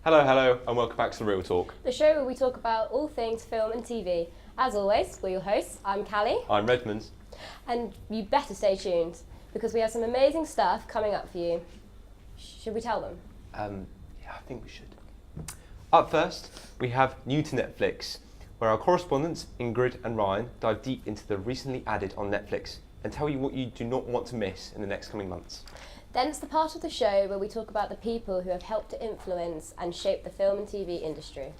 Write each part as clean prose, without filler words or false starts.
Hello, hello, and welcome back to The Real Talk. The show where we talk about all things film and TV. As always, we're your hosts. I'm Callie. I'm Redmond. And you better stay tuned, because we have some amazing stuff coming up for you. Should we tell them? Yeah, I think we should. Up first, we have new to Netflix, where our correspondents Ingrid and Ryan dive deep into the recently added on Netflix and tell you what you do not want to miss in the next coming months. Then it's the part of the show where we talk about the people who have helped to influence and shape the film and TV industry.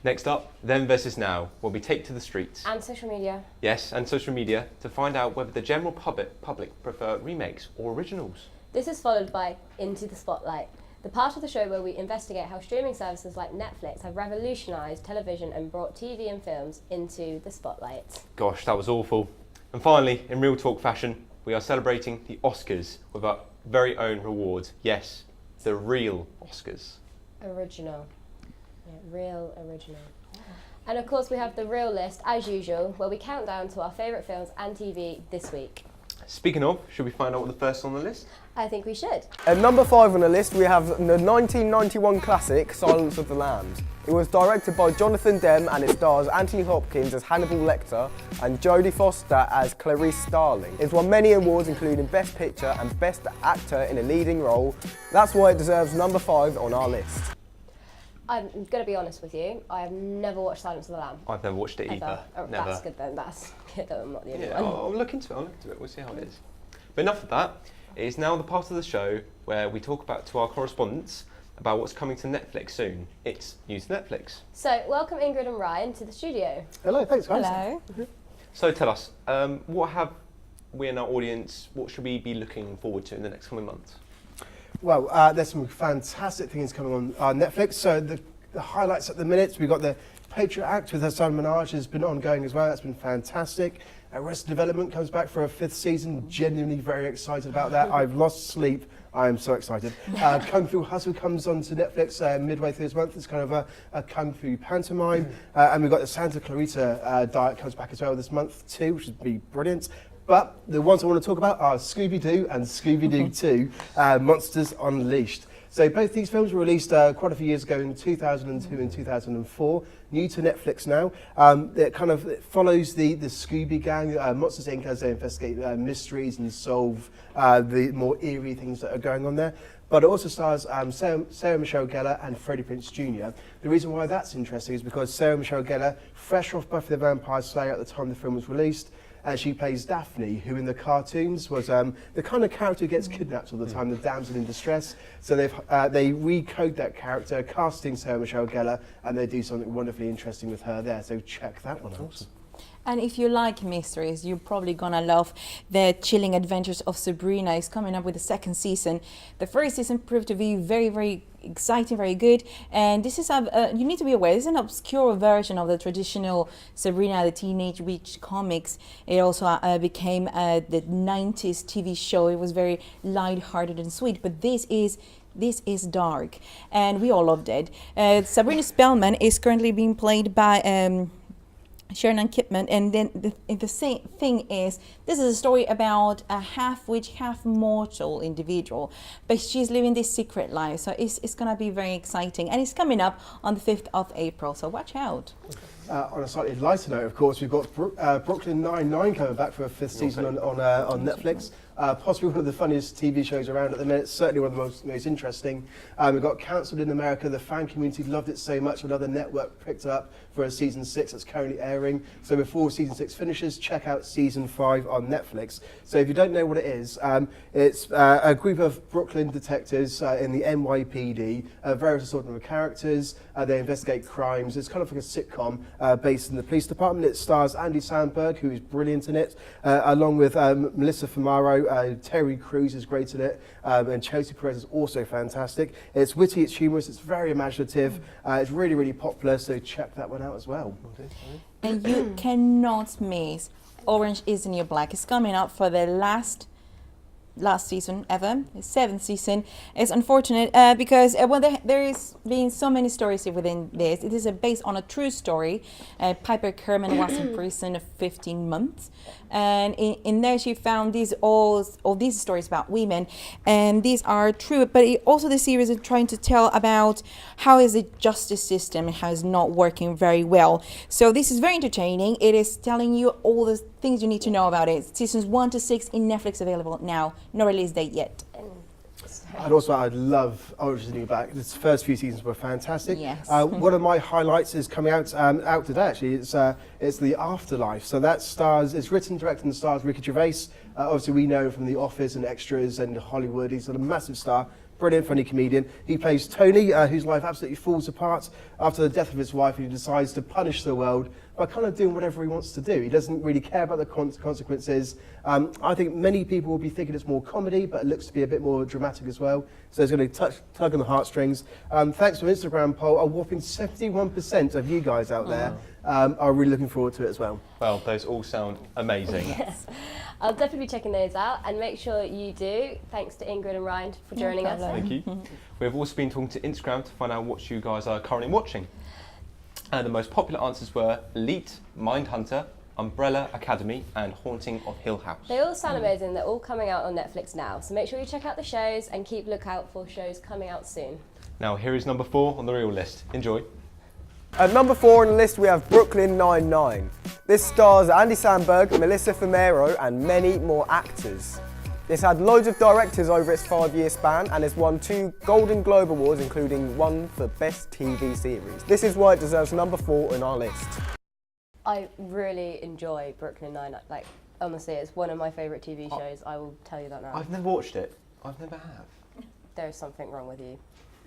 Next up, Then versus Now, where we take to the streets. And social media. Yes, and social media to find out whether the general public prefer remakes or originals. This is followed by Into the Spotlight, the part of the show where we investigate how streaming services like Netflix have revolutionised television and brought TV and films into the spotlight. Gosh, that was awful. And finally, in Real Talk fashion, we are celebrating the Oscars with our very own rewards. Yes, the real Oscars. Original. Yeah, real original. And of course we have the Real List, as usual, where we count down to our favourite films and TV this week. Speaking of, should we find out what the first on the list? I think we should. At number 5 on the list, we have the 1991 classic, Silence of the Lambs. It was directed by Jonathan Demme and it stars Anthony Hopkins as Hannibal Lecter and Jodie Foster as Clarice Starling. It's won many awards including Best Picture and Best Actor in a Leading Role. That's why it deserves number 5 on our list. I'm going to be honest with you, I have never watched Silence of the Lambs. I've never watched it either. Oh, Never. that's good then, that's good that I'm not the only Yeah, one. I'll look into it, we'll see how it is. But enough of that. It is now the part of the show where we talk about to our correspondents about what's coming to Netflix soon. It's new to Netflix. So, welcome Ingrid and Ryan to the studio. Hello, thanks guys. Hello. So tell us, what have we in our audience, what should we be looking forward to in the next coming months? Well, there's some fantastic things coming on Netflix. So the highlights at the minute, we've got the Patriot Act with Hassan Minhaj has been ongoing as well. That's been fantastic. Arrested Development comes back for a 5th season. Genuinely very excited about that. I've lost sleep. I am so excited. Kung Fu Hustle comes onto Netflix midway through this month. It's kind of a Kung Fu pantomime. And we've got the Santa Clarita Diet comes back as well this month too, which would be brilliant. But the ones I want to talk about are Scooby-Doo and Scooby-Doo 2, Monsters Unleashed. So both these films were released quite a few years ago in 2002 and 2004, new to Netflix now. It follows the Scooby Gang, Monsters Inc. as they investigate mysteries and solve the more eerie things that are going on there. But it also stars Sarah Michelle Gellar and Freddie Prinze Jr. The reason why that's interesting is because Sarah Michelle Gellar, fresh off Buffy the Vampire Slayer at the time the film was released, she plays Daphne, who in the cartoons was the kind of character who gets kidnapped all the time, the damsel in distress. So they recode that character, casting Sarah Michelle Gellar, and they do something wonderfully interesting with her there. So check that one out. And if you like mysteries, you're probably gonna love The Chilling Adventures of Sabrina. It's coming up with the 2nd season. The 1st season proved to be very, very exciting, very good. And this is you need to be aware, this is an obscure version of the traditional Sabrina the Teenage Witch comics. It also became the 90s TV show. It was very light-hearted and sweet, but this is dark, and we all loved it. Sabrina Spellman is currently being played by Shannon Kipman, and then the same thing is, this is a story about a half witch, half mortal individual, but she's living this secret life, so it's gonna be very exciting, and it's coming up on the 5th of April, so watch out. On a slightly lighter note, of course, we've got Brooklyn Nine-Nine coming back for a 5th season on Netflix. Possibly one of the funniest TV shows around at the minute, certainly one of the most interesting. We've got Cancelled in America. The fan community loved it so much, another network picked it up for a season 6 that's currently airing. So before season 6 finishes, check out season 5 on Netflix. So if you don't know what it is, it's a group of Brooklyn detectives in the NYPD, various assortment of characters. They investigate crimes. It's kind of like a sitcom based in the police department. It stars Andy Samberg, who is brilliant in it, along with Melissa Fumaro. Terry Crews is great in it, and Chelsea Perez is also fantastic. It's witty, it's humorous, it's very imaginative, it's really, really popular, so check that one out as well. And you cannot miss Orange is the New Black. It's coming up for the last last season ever, the 7th season. It's unfortunate because there is being so many stories within this. It is based on a true story. Piper Kerman was in prison 15 months, and in there she found all these stories about women, and these are true. But also the series is trying to tell about how is the justice system and how it's not working very well. So this is very entertaining. It is telling you all the things you need to know about it. Seasons 1 to 6 in Netflix available now. No release date yet. I'd love Orange is the New Black. The first few seasons were fantastic. Yes. One of my highlights is coming out today. Actually, it's The Afterlife. So it's written, directed, and stars Ricky Gervais. Obviously, we know him from The Office and Extras and Hollywood. He's a massive star. Brilliant, funny comedian. He plays Tony, whose life absolutely falls apart after the death of his wife, and he decides to punish the world by kind of doing whatever he wants to do. He doesn't really care about the consequences. I think many people will be thinking it's more comedy, but it looks to be a bit more dramatic as well. So it's going to tug on the heartstrings. Thanks to an Instagram poll, a whopping 71% of you guys out there are really looking forward to it as well. Well, those all sound amazing. Yes. I'll definitely be checking those out, and make sure you do. Thanks to Ingrid and Ryan for joining us. Thank you. We've also been talking to Instagram to find out what you guys are currently watching. And the most popular answers were Elite, Mindhunter, Umbrella Academy, and Haunting of Hill House. They all sound amazing. They're all coming out on Netflix now. So make sure you check out the shows and keep lookout for shows coming out soon. Now, here is number 4 on the real list. Enjoy. At number 4 on the list we have Brooklyn Nine-Nine. This stars Andy Samberg, Melissa Fumero and many more actors. It's had loads of directors over its 5-year span and has won 2 Golden Globe Awards, including one for Best TV Series. This is why it deserves number 4 on our list. I really enjoy Brooklyn Nine-Nine. Like, honestly, it's one of my favourite TV shows. I will tell you that now. I've never watched it. I've never have. There's something wrong with you.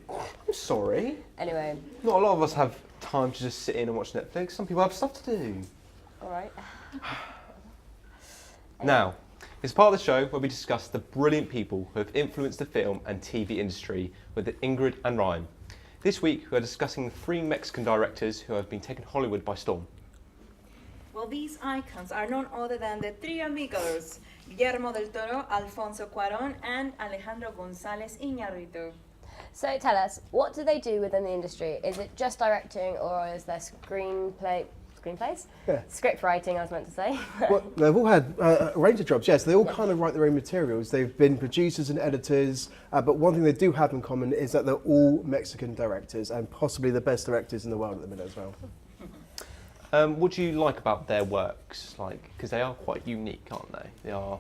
I'm sorry. Anyway. Not a lot of us have time to just sit in and watch Netflix. Some people have stuff to do. All right. Now, it's part of the show where we discuss the brilliant people who have influenced the film and TV industry with Ingrid and Ryan. This week, we are discussing the 3 Mexican directors who have been taking Hollywood by storm. Well, these icons are none other than the 3 amigos, Guillermo del Toro, Alfonso Cuarón, and Alejandro González Iñárritu. So tell us, what do they do within the industry? Is it just directing, or is there screenplays? Yeah. Script writing, I was meant to say. Well, they've all had a range of jobs, yes. They all kind of write their own materials. They've been producers and editors, but one thing they do have in common is that they're all Mexican directors and possibly the best directors in the world at the minute as well. What do you like about their works? Because they are quite unique, aren't they? They are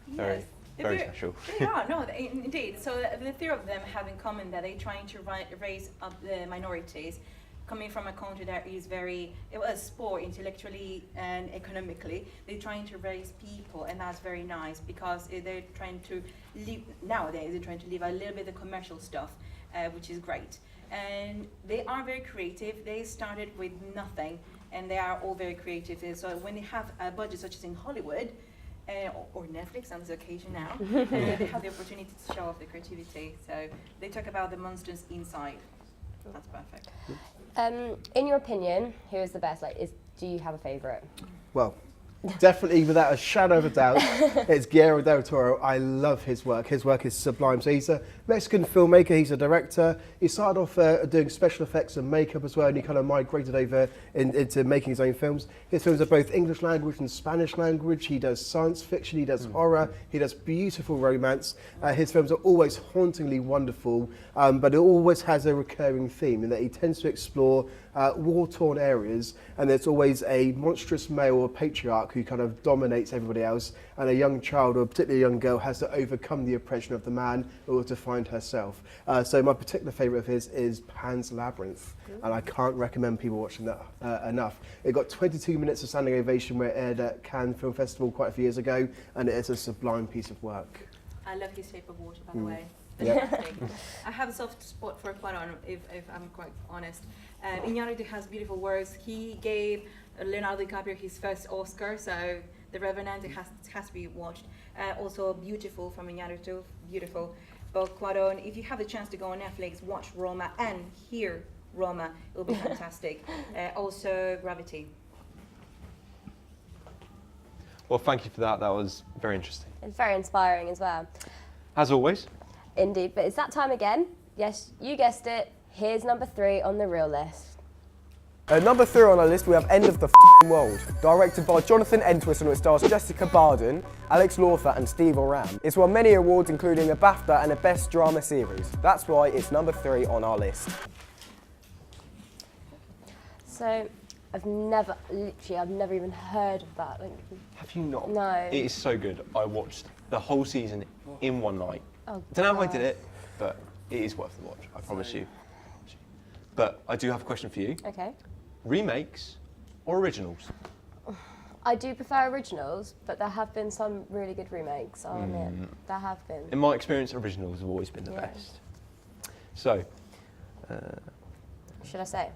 very, very special. They are, no, indeed. So the 3 of them have in common that they're trying to raise up the minorities, coming from a country that is very, it was poor intellectually and economically. They're trying to raise people, and that's very nice because they're trying to live, nowadays they're trying to leave a little bit of commercial stuff, which is great. And they are very creative. They started with nothing, and they are all very creative. So when they have a budget such as in Hollywood, or Netflix on this occasion now, they have the opportunity to show off their creativity. So they talk about the monsters inside. That's perfect. In your opinion, who is the best? Do you have a favourite? Well, definitely without a shadow of a doubt, it's Guillermo del Toro. I love his work. His work is sublime. So he's a Mexican filmmaker, he's a director. He started off doing special effects and makeup as well, and he kind of migrated over into making his own films. His films are both English language and Spanish language. He does science fiction, he does horror, he does beautiful romance. His films are always hauntingly wonderful, but it always has a recurring theme in that he tends to explore war-torn areas, and there's always a monstrous male or patriarch who kind of dominates everybody else, and a young child, or particularly a young girl, has to overcome the oppression of the man in order to find herself. So my particular favourite of his is Pan's Labyrinth, and I can't recommend people watching that enough. It got 22 minutes of standing ovation where it aired at Cannes Film Festival quite a few years ago, and it is a sublime piece of work. I love his Shape of Water, by the way. Yeah. I have a soft spot for Cuarón, if I'm quite honest. Iñárritu has beautiful works. He gave Leonardo DiCaprio his first Oscar, so The Revenant has to be watched. Also beautiful from Iñárritu, beautiful. But Cuarón, if you have the chance to go on Netflix, watch Roma and hear Roma, it will be fantastic. Also Gravity. Well, thank you for that. That was very interesting. It's very inspiring as well. As always. Indeed, but it's that time again. Yes, you guessed it. Here's number 3 on the real list. At number 3 on our list, we have End of the F***ing World, directed by Jonathan Entwistle, and it stars Jessica Barden, Alex Lawther and Steve Oram. It's won many awards, including a BAFTA and a Best Drama Series. That's why it's number 3 on our list. So, I've never even heard of that. Like, Have you not? No. It is so good. I watched the whole season in one night. oh, Don't know how I God. did it, but it is worth the watch, I promise you. But I do have a question for you. Okay. Remakes or originals? I do prefer originals, but there have been some really good remakes, I'll admit. There have been. In my experience, originals have always been the Yeah. best. So, Should I say?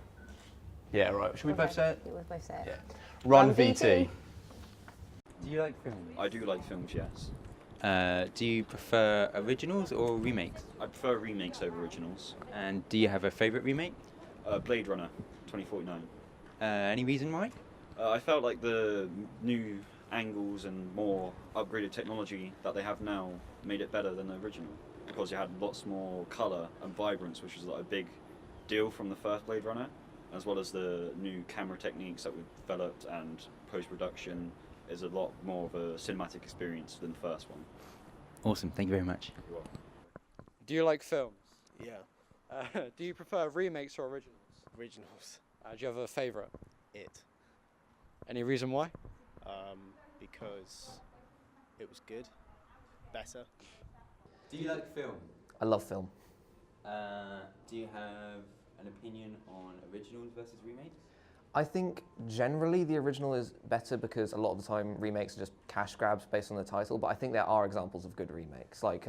yeah, right. Should we both say it? We'll both say it. Yeah. Run Run VT. Do you like films? I do like films, yes. Do you prefer originals or remakes? I prefer remakes over originals. And do you have a favourite remake? Blade Runner 2049. Any reason why? I felt like the new angles and more upgraded technology that they have now made it better than the original, because you had lots more colour and vibrance, which was like a big deal from the first Blade Runner, as well as the new camera techniques that we've developed, and post-production is a lot more of a cinematic experience than the first one. Awesome, thank you very much. Do you like films? Yeah, Do you prefer remakes or originals? originals. Do you have a favourite? It. Any reason why? Because it was good, better. Do you like film? I love film. Do you have an opinion on originals versus remakes? I think generally the original is better because a lot of the time remakes are just cash grabs based on the title, but I think there are examples of good remakes. Like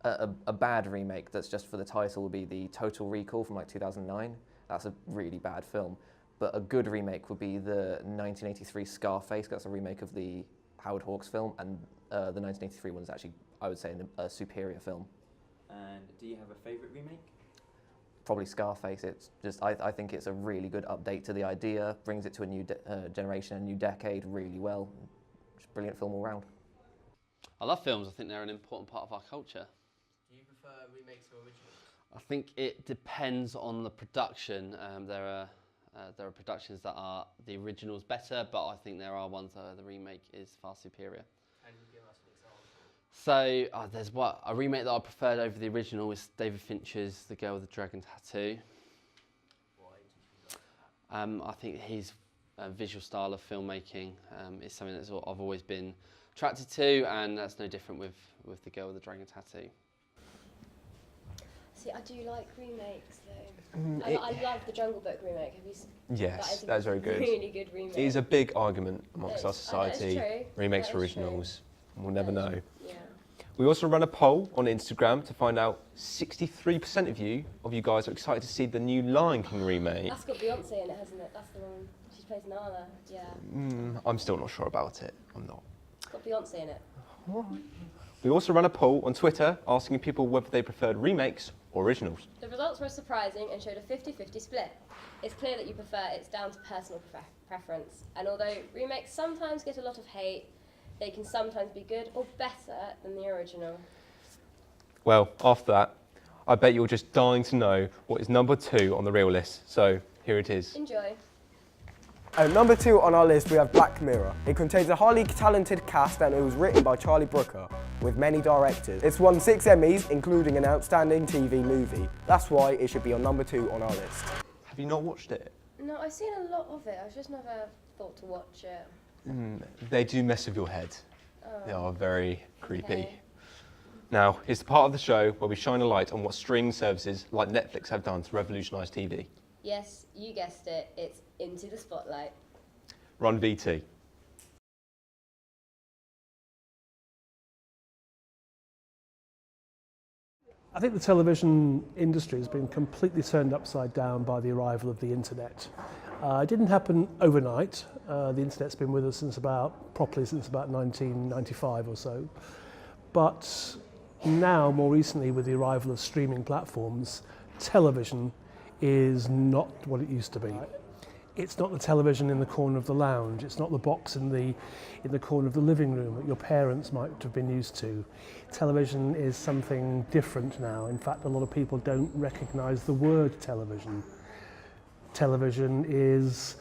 a bad remake that's just for the title would be the Total Recall from like 2009. That's a really bad film. But a good remake would be the 1983 Scarface. That's a remake of the Howard Hawks film, and the 1983 one is actually, I would say, a superior film. And do you have a favourite remake? Probably Scarface. It's just, I think it's a really good update to the idea, brings it to a new generation, a new decade really well. Just brilliant film all round. I love films. I think they're an important part of our culture. Do you prefer remakes or originals? I think it depends on the production. There are productions that are the original's better, but I think there are ones that the remake is far superior. Can you give us an example? So there's a remake that I preferred over the original is David Fincher's The Girl with the Dragon Tattoo. Why did you like I think his visual style of filmmaking is something that I've always been attracted to, and that's no different with The Girl with the Dragon Tattoo. See, I do like remakes though. I love the Jungle Book remake. Have you seen? Yes, that is very good. Really good remake. It is a big argument amongst our It's society. true. Remakes That or is true. originals. We'll never That know. is- Yeah. We also run a poll on Instagram to find out 63% of you guys are excited to see the new Lion King remake. That's got Beyonce in it, hasn't it? That's the one. She plays Nala. Yeah. I'm still not sure about it. I'm not. It's got Beyonce in it. We also ran a poll on Twitter asking people whether they preferred remakes or originals. The results were surprising and showed a 50-50 split. It's clear that you prefer it's down to personal preference. And although remakes sometimes get a lot of hate, they can sometimes be good or better than the original. Well, after that, I bet you're just dying to know what is number 2 on the real list. So here it is. Enjoy. At number 2 on our list, we have Black Mirror. It contains a highly talented cast and it was written by Charlie Brooker, with many directors. It's won 6 Emmys, including an outstanding TV movie. That's why it should be on number 2 on our list. Have you not watched it? No, I've seen a lot of it. I've just never thought to watch it. They do mess with your head. They are very creepy. Okay. Now, it's the part of the show where we shine a light on what streaming services like Netflix have done to revolutionise TV. Yes, you guessed it. It's Into the Spotlight. Run VT. I think the television industry has been completely turned upside down by the arrival of the internet. It didn't happen overnight. The internet's been with us properly since about 1995 or so. But now, more recently, with the arrival of streaming platforms, television is not what it used to be. It's not the television in the corner of the lounge. It's not the box in the corner of the living room that your parents might have been used to. Television is something different now. In fact, a lot of people don't recognise the word television. Television is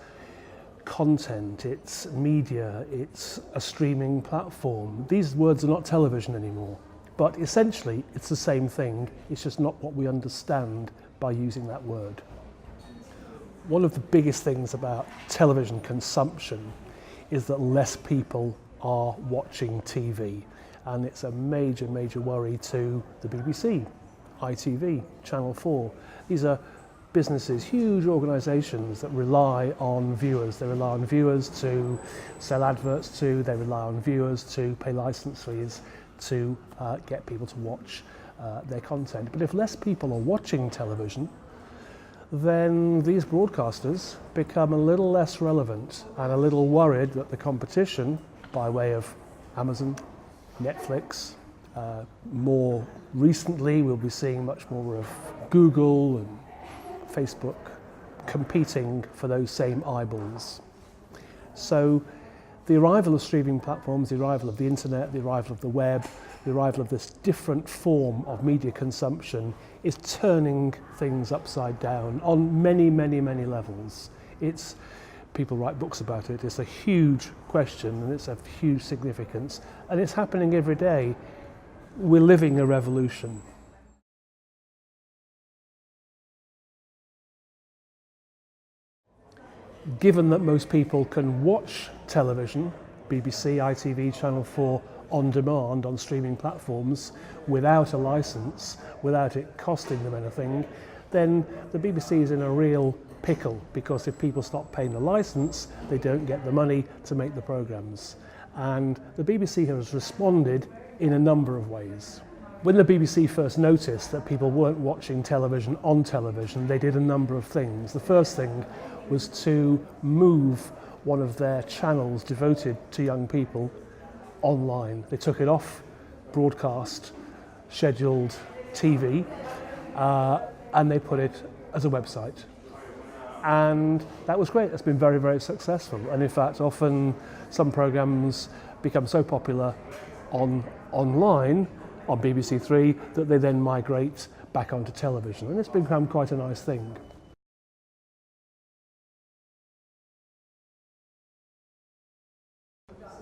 content, it's media, it's a streaming platform. These words are not television anymore, but essentially it's the same thing. It's just not what we understand by using that word. One of the biggest things about television consumption is that less people are watching TV, and it's a major, major worry to the BBC, ITV, Channel 4. These are businesses, huge organisations that rely on viewers. They rely on viewers to sell adverts to, they rely on viewers to pay licence fees to get people to watch their content. But if less people are watching television, then these broadcasters become a little less relevant and a little worried that the competition, by way of Amazon, Netflix, more recently we'll be seeing much more of Google and Facebook competing for those same eyeballs. So the arrival of streaming platforms, the arrival of the internet, the arrival of the web, the arrival of this different form of media consumption is turning things upside down on many, many, many levels. People write books about it. It's a huge question and it's of huge significance, and it's happening every day. We're living a revolution. Given that most people can watch television, BBC, ITV, Channel 4, on demand on streaming platforms without a licence, without it costing them anything, then the BBC is in a real pickle, because if people stop paying the licence, they don't get the money to make the programmes. And the BBC has responded in a number of ways. When the BBC first noticed that people weren't watching television on television, they did a number of things. The first thing was to move one of their channels devoted to young people online. They took it off broadcast, scheduled TV, and they put it as a website. And that was great. It's been very, very successful. And in fact, often some programmes become so popular online on BBC Three that they then migrate back onto television. And it's become quite a nice thing.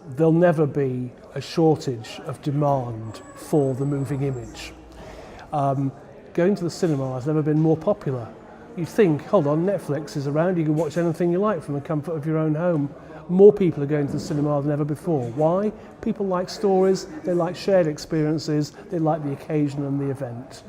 There'll never be a shortage of demand for the moving image. Going to the cinema has never been more popular. You think, hold on, Netflix is around, you can watch anything you like from the comfort of your own home. More people are going to the cinema than ever before. Why? People like stories, they like shared experiences, they like the occasion and the event.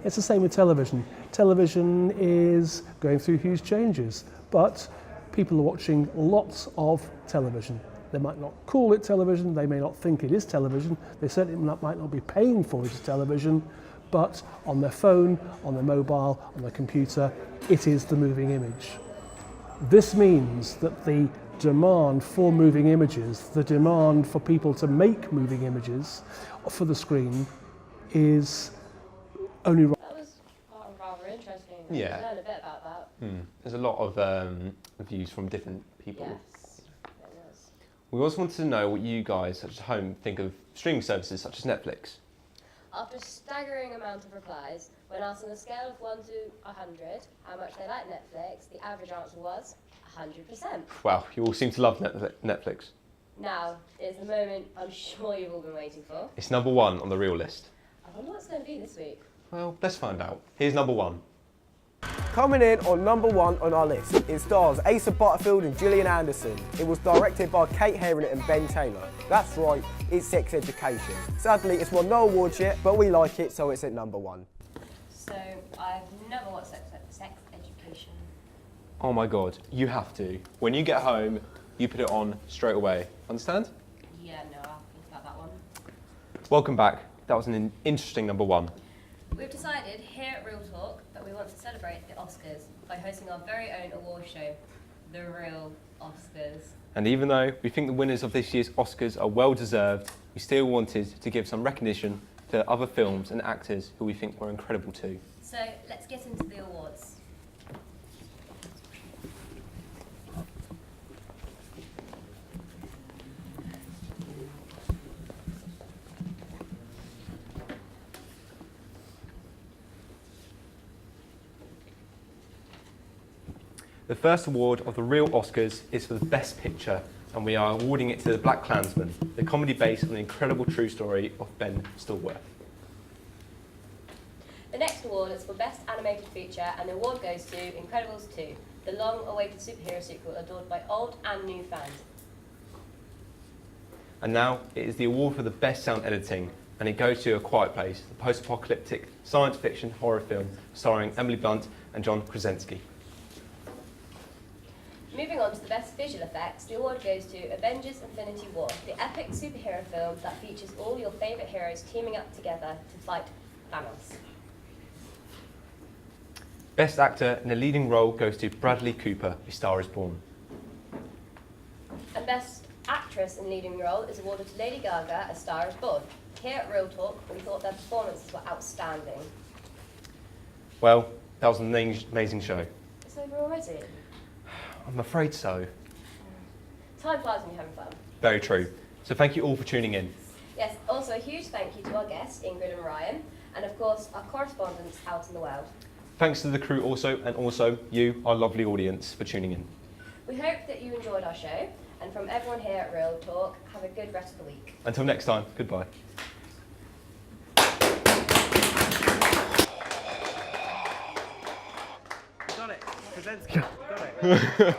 It's the same with television. Television is going through huge changes, but people are watching lots of television. They might not call it television, they may not think it is television, they certainly might not be paying for it as television, but on their phone, on their mobile, on their computer, it is the moving image. This means that the demand for moving images, the demand for people to make moving images for the screen is only right. That was rather interesting. Yeah. I learned a bit about that. There's a lot of views from different people. Yes, there was. We also wanted to know what you guys at home think of streaming services such as Netflix. After a staggering amount of replies, when asked on a scale of 1 to 100 how much they like Netflix, the average answer was 100%. Wow, you all seem to love Netflix. Now is the moment I'm sure you've all been waiting for. It's number one on the real list. I wonder what it's going to be this week. Well, let's find out. Here's number one. Coming in on number one on our list, it stars Asa Butterfield and Gillian Anderson. It was directed by Kate Herring and Ben Taylor. That's right, it's Sex Education. Sadly, it's won no awards yet, but we like it, so it's at number one. So, I've never watched Sex Education. Oh my God, you have to. When you get home, you put it on straight away. Understand? Yeah, no, I'll think about that one. Welcome back. That was an interesting number one. We've decided here at Real Talk that we want to celebrate the Oscars by hosting our very own award show, The Real Oscars. And even though we think the winners of this year's Oscars are well deserved, we still wanted to give some recognition to other films and actors who we think were incredible too. So let's get into the awards. The first award of the real Oscars is for the Best Picture, and we are awarding it to The Black Klansman, the comedy based on the incredible true story of Ben Stillworth. The next award is for Best Animated Feature, and the award goes to Incredibles 2, the long-awaited superhero sequel adored by old and new fans. And now it is the award for the Best Sound Editing, and it goes to A Quiet Place, the post-apocalyptic science fiction horror film starring Emily Blunt and John Krasinski. Moving on to the Best Visual Effects, the award goes to Avengers Infinity War, the epic superhero film that features all your favourite heroes teaming up together to fight Thanos. Best Actor in a Leading Role goes to Bradley Cooper, A Star is Born. And Best Actress in Leading Role is awarded to Lady Gaga, A Star is Born. Here at Real Talk, we thought their performances were outstanding. Well, that was an amazing show. It's over already. I'm afraid so. Time flies when you're having fun. Very true. So thank you all for tuning in. Yes, also a huge thank you to our guests, Ingrid and Ryan, and of course our correspondents out in the world. Thanks to the crew also, and also you, our lovely audience, for tuning in. We hope that you enjoyed our show, and from everyone here at Real Talk, have a good rest of the week. Until next time, goodbye. Got it. Krasinski. Got it.